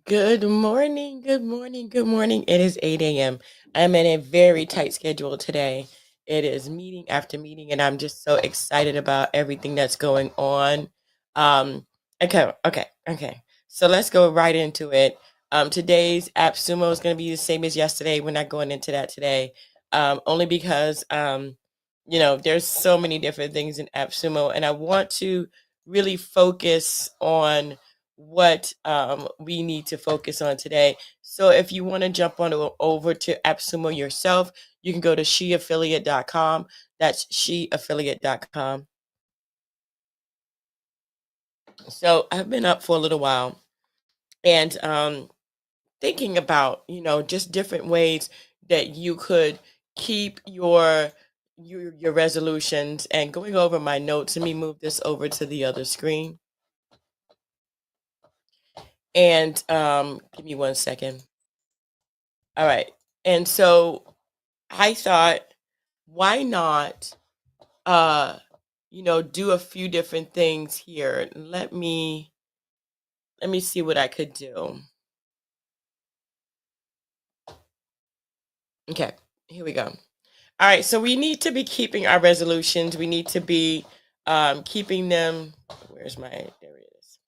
Good morning, good morning, good morning. It is 8 a.m. I'm in a very tight schedule today. It is meeting after meeting, and I'm just so excited about everything that's going on. Um, okay. So let's go right into it. Today's app sumo is going to be the same as yesterday. We're not going into that today, only because there's so many different things in app sumo, and I want to really focus on what we need to focus on today. So if you want to jump on over to AppSumo yourself, you can go to sheaffiliate.com. That's sheaffiliate.com. So I've been up for a little while and thinking about, just different ways that you could keep your resolutions and going over my notes. Let me move this over to the other screen. And give me 1 second. All right. And so I thought, why not do a few different things here. Let me see what I could do. Okay, here we go. All right, so we need to be keeping our resolutions. We need to be keeping them. Where's my there it is.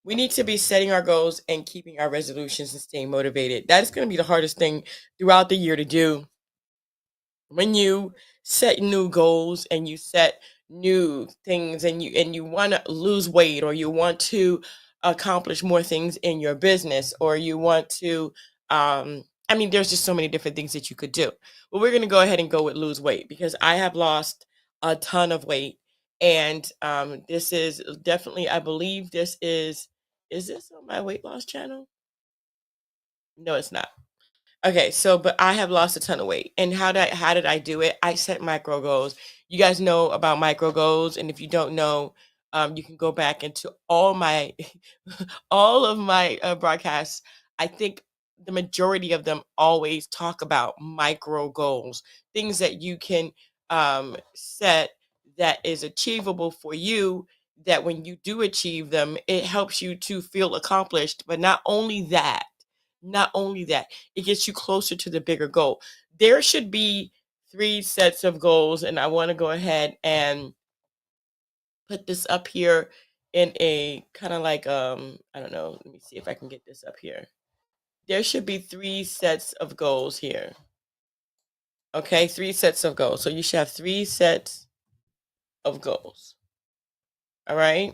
We need to be setting our goals and keeping our resolutions and staying motivated. That is going to be the hardest thing throughout the year to do. When you set new goals and you set new things and you want to lose weight, or you want to accomplish more things in your business, or you want to there's just so many different things that you could do. But we're going to go ahead and go with lose weight, because I have lost a ton of weight. And this is definitely, I believe this is this on my weight loss channel? No, it's not. Okay, so but I have lost a ton of weight. And how did I do it? I set micro goals. You guys know about micro goals, and if you don't know, you can go back into all my all of my broadcasts. I think the majority of them always talk about micro goals, things that you can set that is achievable for you. That when you do achieve them, it helps you to feel accomplished. But not only that, it gets you closer to the bigger goal. There should be three sets of goals, and I want to go ahead and put this up here in a kind of like I don't know, let me see if I can get this up here. There should be three sets of goals here. Okay, three sets of goals. So you should have three sets of goals. All right.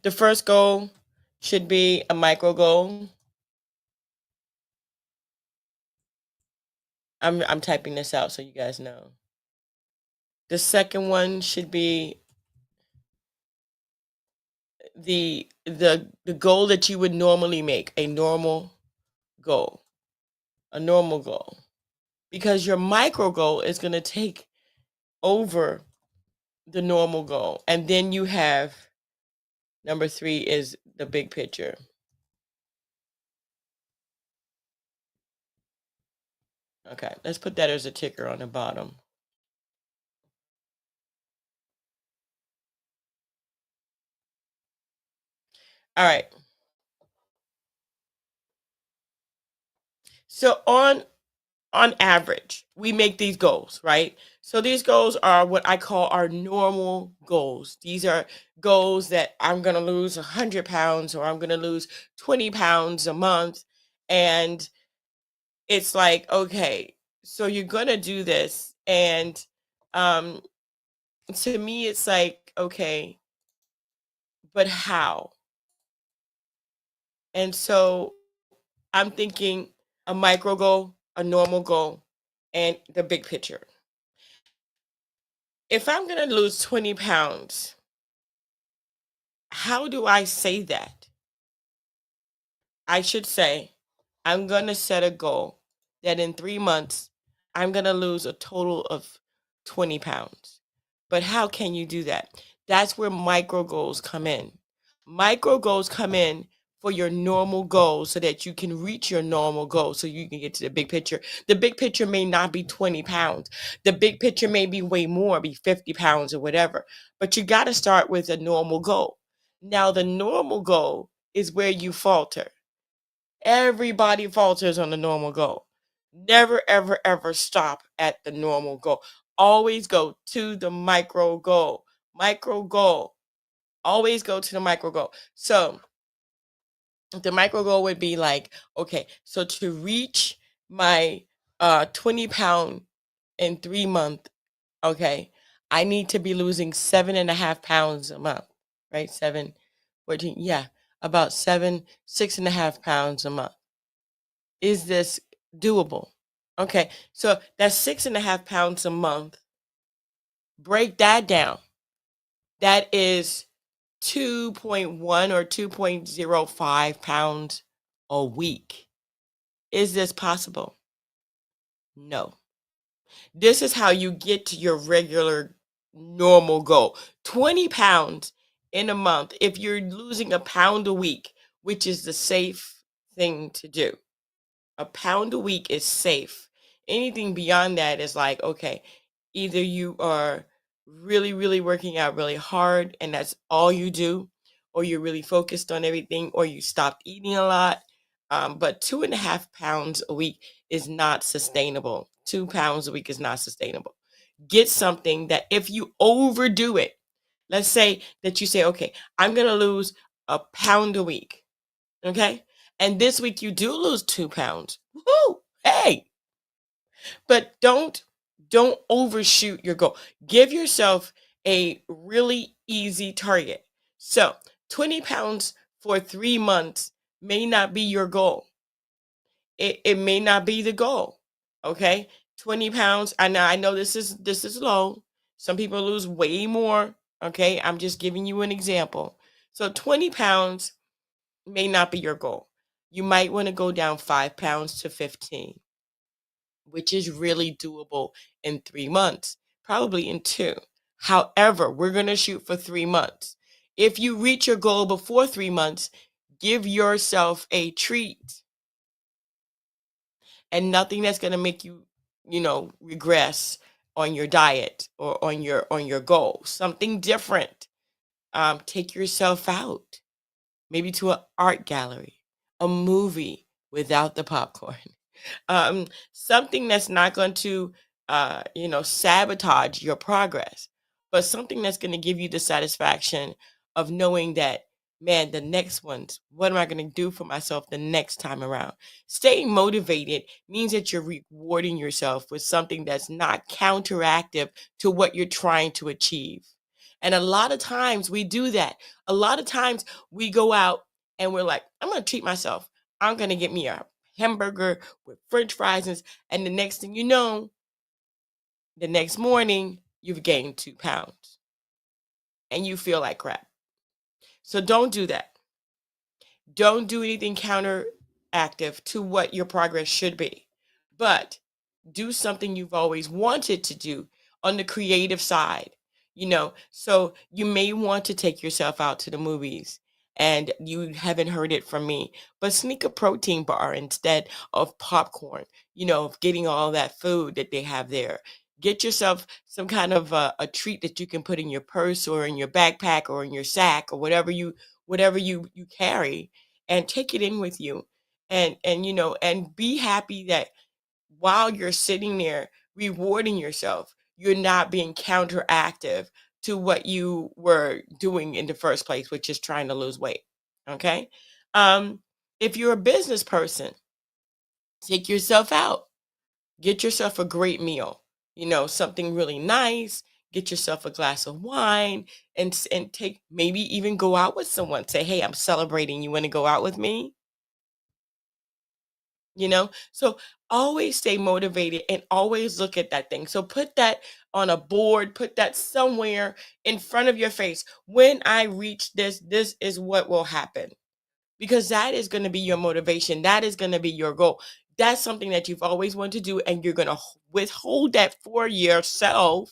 The first goal should be a micro goal. I'm typing this out so you guys know. The second one should be the goal that you would normally make, goal a normal goal, because your micro goal is going to take over the normal goal. And then you have number three is the big picture. Okay, let's put that as a ticker on the bottom. All right, so on average, we make these goals, right? So these goals are what I call our normal goals. These are goals that I'm going to lose 100 pounds, or I'm going to lose 20 pounds a month. And it's like, okay, so you're going to do this. And um, to me, it's like, okay, but how? And so I'm thinking a micro goal, a normal goal, and the big picture. If I'm going to lose 20 pounds, how do I say that? I should say, I'm going to set a goal that in 3 months, I'm going to lose a total of 20 pounds. But how can you do that? That's where micro goals come in. Micro goals come in for your normal goals so that you can reach your normal goal, so you can get to the big picture. The big picture may not be 20 pounds. The big picture may be way more, be 50 pounds or whatever. But you got to start with a normal goal. Now, the normal goal is where you falter. Everybody falters on the normal goal. Never, ever, ever stop at the normal goal. Always go to the micro goal. Micro goal. Always go to the micro goal. So the micro goal would be like, okay, so to reach my 20-pound in 3 months, okay, I need to be losing 7.5 pounds a month, right? 7, 14, yeah, about 6.5 pounds a month. Is this doable? Okay, so that's 6.5 pounds a month. Break that down. That is 2.1 or 2.05 pounds a week. Is this possible? No. This is how you get to your regular normal goal. 20 pounds in a month. If you're losing a pound a week, which is the safe thing to do. A pound a week is safe. Anything beyond that is like, okay, either you are really, really working out really hard and that's all you do, or you're really focused on everything, or you stopped eating a lot. But 2.5 pounds a week is not sustainable. 2 pounds a week is not sustainable. Get something that if you overdo it, let's say that you say, okay, I'm going to lose a pound a week. Okay. And this week you do lose 2 pounds. Woo! Hey, but don't overshoot your goal. Give yourself a really easy target. So 20 pounds for 3 months may not be your goal. It may not be the goal. Okay. 20 pounds. I know this is low. Some people lose way more. Okay. I'm just giving you an example. So 20 pounds may not be your goal. You might want to go down 5 pounds to 15, which is really doable in 3 months, probably in two. However, we're going to shoot for 3 months. If you reach your goal before 3 months, give yourself a treat and nothing that's going to make you, regress on your diet or on your goal. Something different. Take yourself out, maybe to an art gallery, a movie without the popcorn, something that's not going to, sabotage your progress, but something that's going to give you the satisfaction of knowing that, man, the next ones, what am I going to do for myself the next time around? Staying motivated means that you're rewarding yourself with something that's not counteractive to what you're trying to achieve. And a lot of times we do that. A lot of times we go out and we're like, I'm going to treat myself. I'm going to get me a hamburger with french fries. And the next thing you know, the next morning, you've gained 2 pounds and you feel like crap. So don't do that. Don't do anything counteractive to what your progress should be. But do something you've always wanted to do on the creative side. So you may want to take yourself out to the movies and you haven't heard it from me, but sneak a protein bar instead of popcorn, of getting all that food that they have there. Get yourself some kind of a treat that you can put in your purse or in your backpack or in your sack or whatever you carry, and take it in with you, and be happy that while you're sitting there rewarding yourself, you're not being counteractive to what you were doing in the first place, which is trying to lose weight. Okay. um if you're a business person, take yourself out, get yourself a great meal, something really nice. Get yourself a glass of wine, and take, maybe even go out with someone. Say, hey, I'm celebrating, you want to go out with me? So always stay motivated and always look at that thing. So put that on a board, put that somewhere in front of your face. When I reach this is what will happen, because that is going to be your motivation. That is going to be your goal. That's something that you've always wanted to do, and you're going to withhold that for yourself.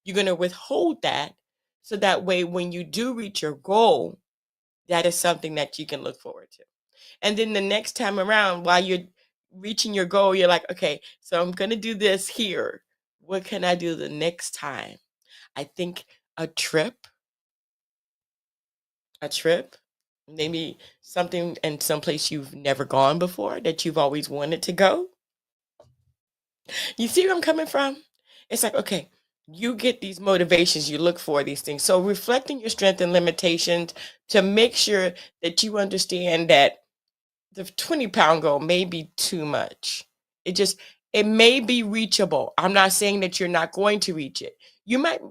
You're going to withhold that, so that way when you do reach your goal, that is something that you can look forward to. And then the next time around, while you're reaching your goal, you're like, okay, so I'm going to do this here. What can I do the next time? I think a trip, a trip, maybe something in some place you've never gone before that you've always wanted to go. You see where I'm coming from? It's like, okay, you get these motivations, you look for these things. So reflecting your strength and limitations to make sure that you understand that the 20-pound goal may be too much. It may be reachable. I'm not saying that you're not going to reach it. You might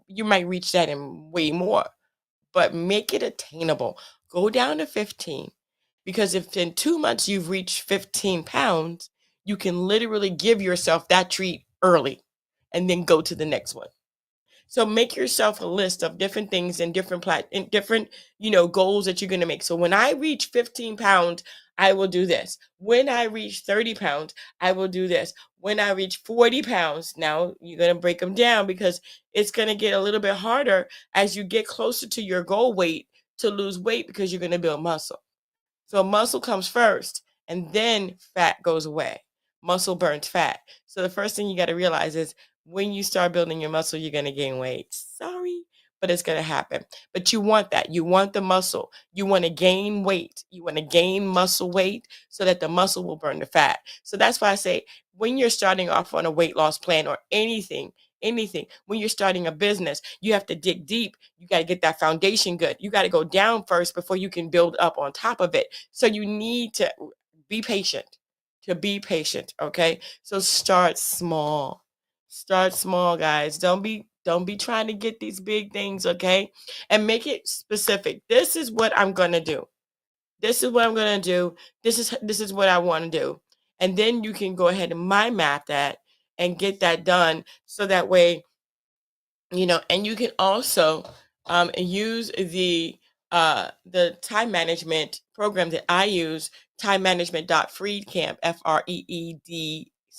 reach that and way more, but make it attainable. Go down to 15, because if in 2 months you've reached 15 pounds, you can literally give yourself that treat early and then go to the next one. So make yourself a list of different things and different goals that you're going to make. So when I reach 15 pounds, I will do this. When I reach 30 pounds, I will do this. When I reach 40 pounds, now you're going to break them down, because it's going to get a little bit harder as you get closer to your goal weight to lose weight, because you're going to build muscle. So muscle comes first, and then fat goes away. Muscle burns fat. So the first thing you got to realize is, when you start building your muscle, you're going to gain weight. Sorry, but it's going to happen. But you want that. You want the muscle. You want to gain weight. You want to gain muscle weight so that the muscle will burn the fat. So that's why I say, when you're starting off on a weight loss plan or anything, when you're starting a business, you have to dig deep. You got to get that foundation good. You got to go down first before you can build up on top of it. So you need to be patient. Okay? So start small. Start small, guys. Don't be trying to get these big things, okay? And make it specific. This is what I'm going to do. This is what I'm going to do. This is what I want to do. And then you can go ahead and mind map that and get that done, so that way, and you can also use the time management program that I use, time management.freedcamp,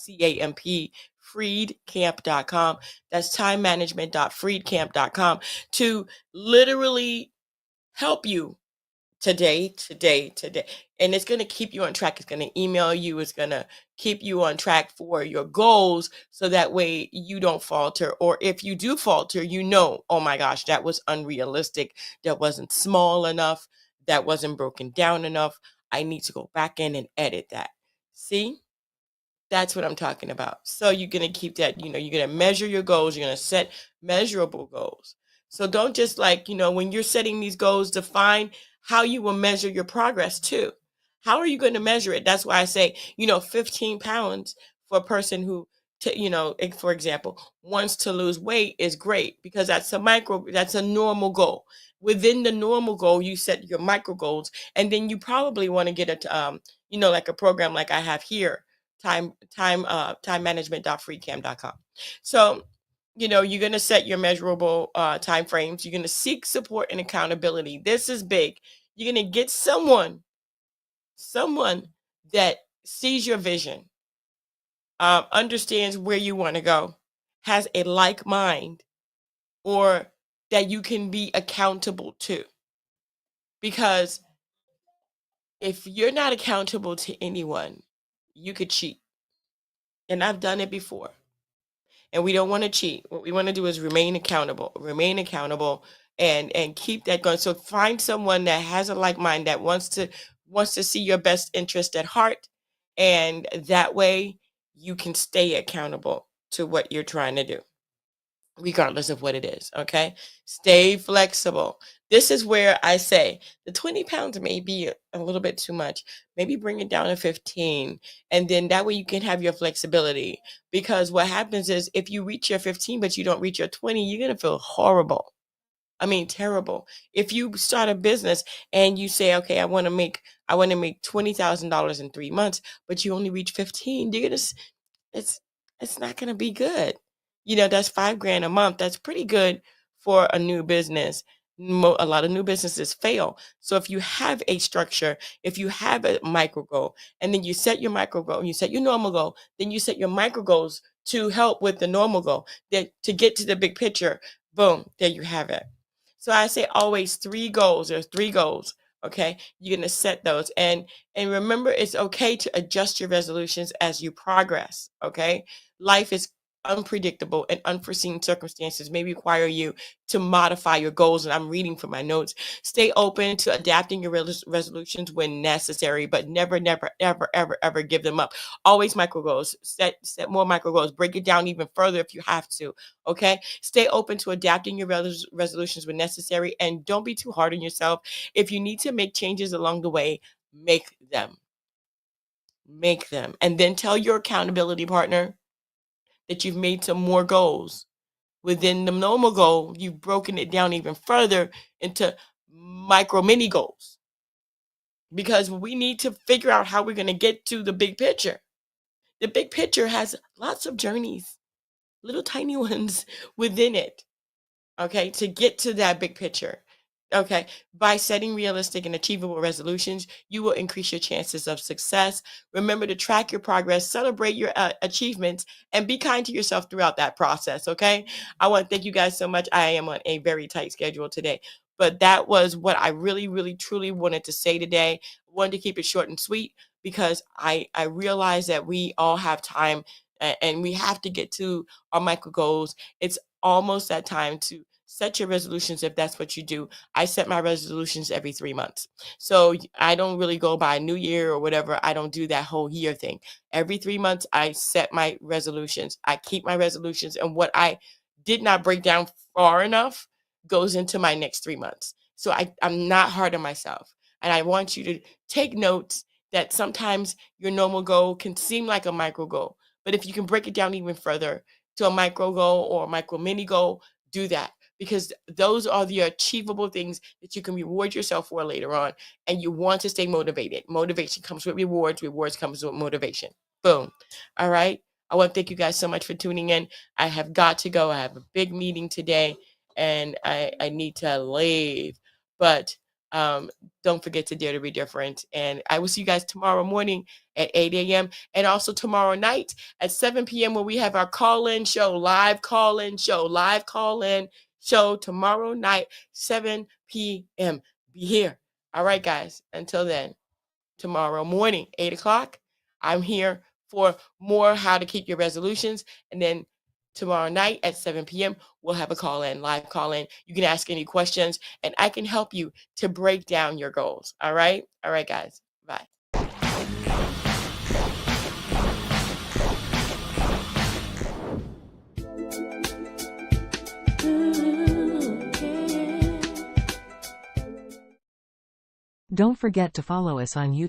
FREEDCAMP, freedcamp.com. That's time management.freedcamp.com, to literally help you today. And it's going to keep you on track. It's going to email you. It's going to keep you on track for your goals, so that way you don't falter. Or if you do falter, oh my gosh, that was unrealistic. That wasn't small enough. That wasn't broken down enough. I need to go back in and edit that. See? That's what I'm talking about. So you're going to keep that, you're going to measure your goals. You're going to set measurable goals. So don't just when you're setting these goals, define how you will measure your progress too. How are you going to measure it? That's why I say, 15 pounds for a person who, for example, wants to lose weight is great, because that's a normal goal. Within the normal goal, you set your micro goals, and then you probably want to get like a program like I have here, time management.freecam.com. So you're going to set your measurable time frames. You're going to seek support and accountability. This is big. You're going to get someone that sees your vision, understands where you want to go, has a like mind, or that you can be accountable to. Because if you're not accountable to anyone, you could cheat. And I've done it before. And we don't want to cheat. What we want to do is remain accountable, and keep that going. So find someone that has a like mind, that wants to see your best interest at heart, and that way you can stay accountable to what you're trying to do, regardless of what it is. Okay, stay flexible. This is where I say the 20 pounds may be a little bit too much. Maybe bring it down to 15, and then that way you can have your flexibility. Because what happens is, if you reach your 15 but you don't reach your 20, you're going to feel horrible. I mean, terrible. If you start a business and you say, okay, I want to make $20,000 in 3 months, but you only reach 15, it's it's not going to be good. That's $5,000 a month. That's pretty good for a new business. A lot of new businesses fail. So if you have a structure, if you have a micro goal, and then you set your micro goal, and you set your normal goal, then you set your micro goals to help with the normal goal, then to get to the big picture, boom, there you have it. So I say always 3 goals. There's 3 goals. Okay, you're gonna set those, and remember, it's okay to adjust your resolutions as you progress. Okay, life is unpredictable and unforeseen circumstances may require you to modify your goals. And I'm reading from my notes. Stay open to adapting your resolutions when necessary, but never, never, ever, ever, ever give them up. Always micro goals. Set more micro goals. Break it down even further if you have to. Okay. Stay open to adapting your resolutions when necessary, and don't be too hard on yourself. If you need to make changes along the way, make them. Make them. And then tell your accountability partner that you've made some more goals. Within the normal goal, you've broken it down even further into micro mini goals, because we need to figure out how we're going to get to the big picture. The big picture has lots of journeys, little tiny ones within it. Okay, to get to that big picture. Okay, by setting realistic and achievable resolutions, you will increase your chances of success. Remember to track your progress, celebrate your achievements, and be kind to yourself throughout that process. Okay, I want to thank you guys so much. I am on a very tight schedule today, but that was what I really, really, truly wanted to say today. I wanted to keep it short and sweet because I realize that we all have time and we have to get to our micro goals. It's almost that time to set your resolutions if that's what you do. I set my resolutions every 3 months. So I don't really go by New Year or whatever. I don't do that whole year thing. Every 3 months, I set my resolutions. I keep my resolutions. And what I did not break down far enough goes into my next 3 months. So I'm not hard on myself. And I want you to take notes that sometimes your normal goal can seem like a micro goal. But if you can break it down even further to a micro goal or a micro mini goal, do that, because those are the achievable things that you can reward yourself for later on. And you want to stay motivated. Motivation comes with rewards. Rewards comes with motivation. Boom. All right. I want to thank you guys so much for tuning in. I have got to go. I have a big meeting today and I need to leave. But don't forget to dare to be different. And I will see you guys tomorrow morning at 8 a.m. and also tomorrow night at 7 p.m. where we have our call-in show, live call-in show tomorrow night, 7 p.m. Be here. All right, guys. Until then, tomorrow morning, 8 o'clock, I'm here for more how to keep your resolutions. And then tomorrow night at 7 p.m., we'll have a call-in, live call-in. You can ask any questions, and I can help you to break down your goals. All right? All right, guys. Bye. Don't forget to follow us on YouTube.